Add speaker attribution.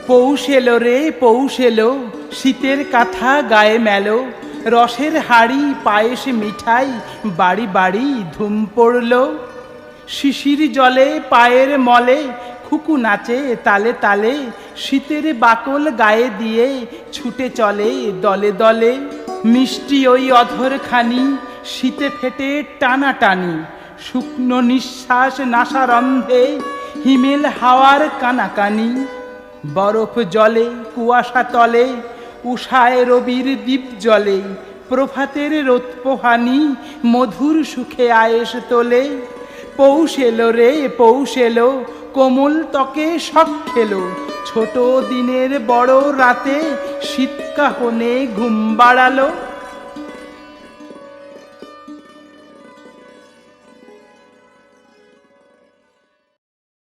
Speaker 1: পৌষ এলো রে পৌষ এলো, শীতের কাঁথা গায়ে মেলো, রসের হাড়ি পায়েস মিঠাই বাড়ি বাড়ি ধুম পড়ল। শিশির জলে পায়ের মলে খুকু নাচে তালে তালে, শীতের বাকল গায়ে দিয়ে ছুটে চলে দলে দলে। মিষ্টি ওই অধরখানি শীতে ফেটে টানাটানি, শুকনো নিঃশ্বাস নাসারন্ধে হিমেল হাওয়ার কানাকানি। বরফ জলে কুয়াশা তলে, উষায় রবির দ্বীপ জলে, প্রভাতের রোদপোহানি মধুর সুখে আয়েশ তোলে। পৌষ এলো রে পৌষ এলো, কোমল ত্বকে শখ খেলো, ছোট দিনের বড় রাতে শীতকাহনে ঘুম বাড়ালো।